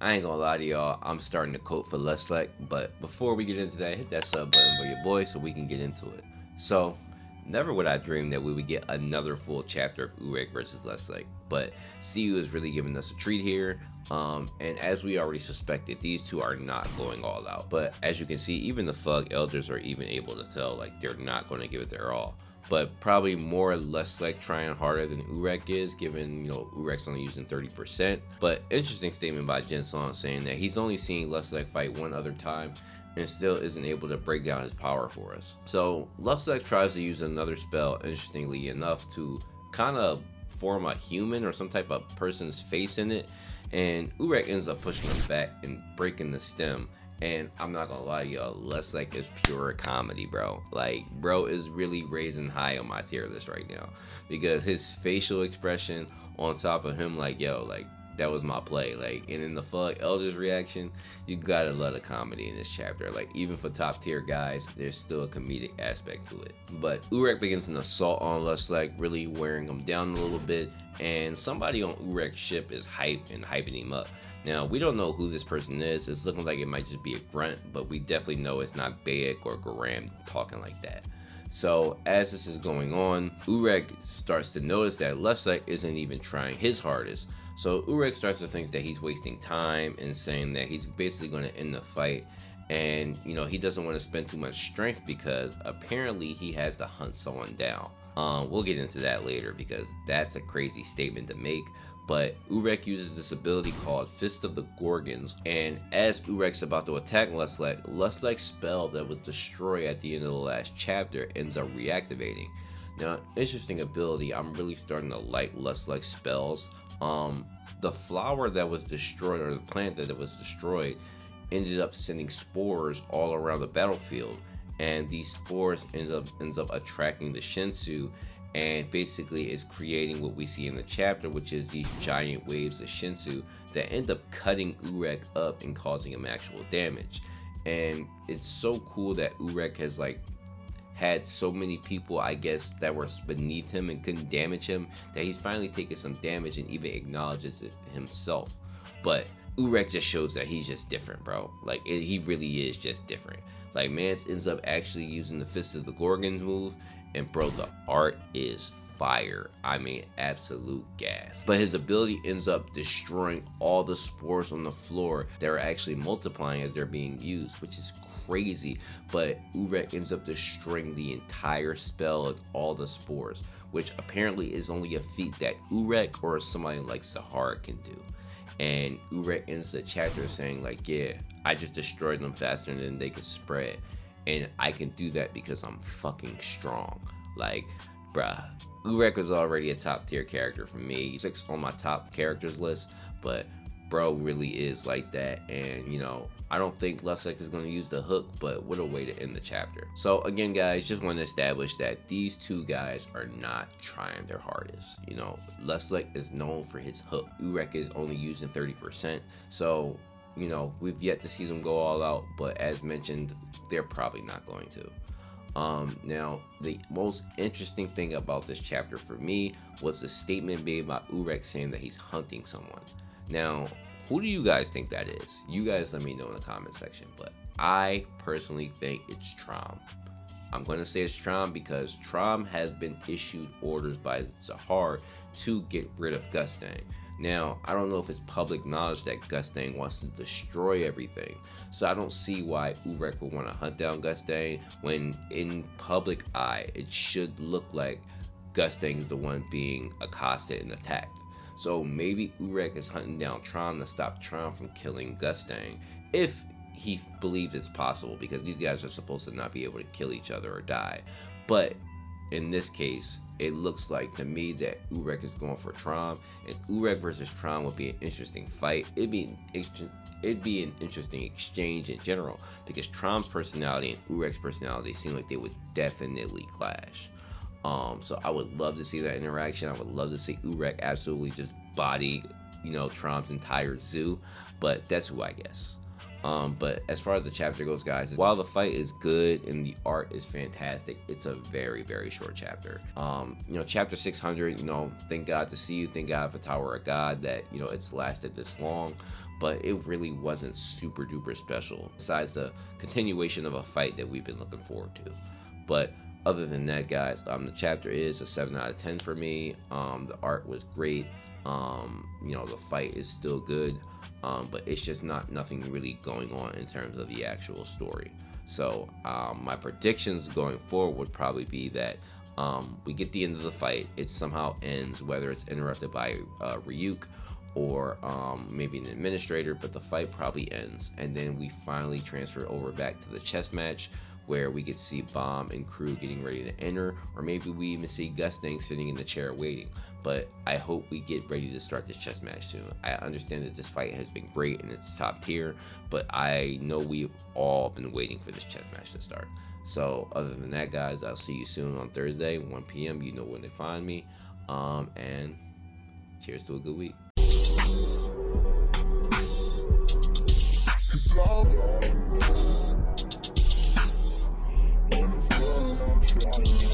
I ain't gonna lie to y'all, I'm starting to quote for Luslec, but before we get into that, hit that sub button for your boy so we can get into it. So, never would I dream that we would get another full chapter of Urek versus Luslec, but CU is really giving us a treat here. And as we already suspected, these two are not going all out. But as you can see, even the Thug Elders are even able to tell like they're not going to give it their all. But probably more or less like trying harder than Urek is, given Urek's only using 30%. But interesting statement by Jin Song saying that he's only seen Luslec fight one other time and still isn't able to break down his power for us. So Luslec tries to use another spell, interestingly enough, to kind of form a human or some type of person's face in it, and Urek ends up pushing him back and breaking the stem. And I'm not gonna lie to y'all, Luslec is pure comedy, bro. Like, bro is really raising high on my tier list right now because his facial expression on top of him, like, yo, like that was my play. Like, and in the Thug Elders reaction, you gotta love the comedy in this chapter. Like, even for top tier guys, there's still a comedic aspect to it. But Urek begins an assault on Luslec, really wearing him down a little bit. And somebody on Urek's ship is hyping him up. Now, we don't know who this person is. It's looking like it might just be a grunt, but we definitely know it's not Bayek or Garam talking like that. So, as this is going on, Urek starts to notice that Luslec isn't even trying his hardest. So, Urek starts to think that he's wasting time and saying that he's basically going to end the fight. And, he doesn't want to spend too much strength because apparently he has to hunt someone down. We'll get into that later because that's a crazy statement to make. But Urek uses this ability called Fist of the Gorgons, and as Urek's about to attack Luslec, Luslec's spell that was destroyed at the end of the last chapter ends up reactivating. Now, interesting ability, I'm really starting to like Luslec's spells. The flower that was destroyed, or the plant that was destroyed, ended up sending spores all around the battlefield, and these spores ends up attracting the Shinsu, and basically is creating what we see in the chapter, which is these giant waves of Shinsu that end up cutting Urek up and causing him actual damage. And it's so cool that Urek has like had so many people, I guess, that were beneath him and couldn't damage him, that he's finally taken some damage and even acknowledges it himself. But Urek just shows that he's just different, bro. Like, he really is just different. Like, Mance ends up actually using the Fist of the Gorgons move, and bro, the art is fire. I mean, absolute gas. But his ability ends up destroying all the spores on the floor that are actually multiplying as they're being used, which is crazy. But Urek ends up destroying the entire spell of all the spores, which apparently is only a feat that Urek or somebody like Sahara can do. And Urek ends the chapter saying like, yeah, I just destroyed them faster than they could spread. And I can do that because I'm fucking strong. Like, bruh, Urek was already a top tier character for me. 6 on my top characters list, but bro really is like that. And I don't think Luslec is going to use the hook, but what a way to end the chapter. So again, guys, just want to establish that these two guys are not trying their hardest. Luslec is known for his hook. Urek is only using 30%. So we've yet to see them go all out, but as mentioned, they're probably not going to. Now, the most interesting thing about this chapter for me was the statement made by Urek saying that he's hunting someone. Now, who do you guys think that is? You guys let me know in the comment section, but I personally think it's Trom. I'm going to say it's Trom because Trom has been issued orders by Zahar to get rid of Gustang. Now, I don't know if it's public knowledge that Gustang wants to destroy everything, so I don't see why Urek would want to hunt down Gustang when in public eye it should look like Gustang is the one being accosted and attacked. So maybe Urek is hunting down Tron to stop Tron from killing Gustang, if he believes it's possible, because these guys are supposed to not be able to kill each other or die. But in this case, it looks like to me that Urek is going for Tron, and Urek versus Tron would be an interesting fight. It'd be an interesting exchange in general, because Tron's personality and Urek's personality seem like they would definitely clash. So I would love to see that interaction. I would love to see Urek absolutely just body, Tron's entire zoo, but that's who I guess. But as far as the chapter goes, guys, while the fight is good and the art is fantastic, it's a very, very short chapter. Chapter 600, thank God to see you. Thank God for Tower of God that, it's lasted this long. but it really wasn't super duper special, besides the continuation of a fight that we've been looking forward to. But other than that, guys, the chapter is a 7 out of 10 for me. The art was great. The fight is still good, but it's just nothing really going on in terms of the actual story. So my predictions going forward would probably be that we get the end of the fight, it somehow ends, whether it's interrupted by Ryuk or maybe an administrator, but the fight probably ends, and then we finally transfer over back to the chess match, where we could see Bomb and crew getting ready to enter, or maybe we even see Gustang sitting in the chair waiting. But I hope we get ready to start this chess match soon. I understand that this fight has been great and it's top tier, but I know we've all been waiting for this chess match to start. So other than that, guys, I'll see you soon on Thursday, 1 p.m. You know where to find me. And cheers to a good week. It's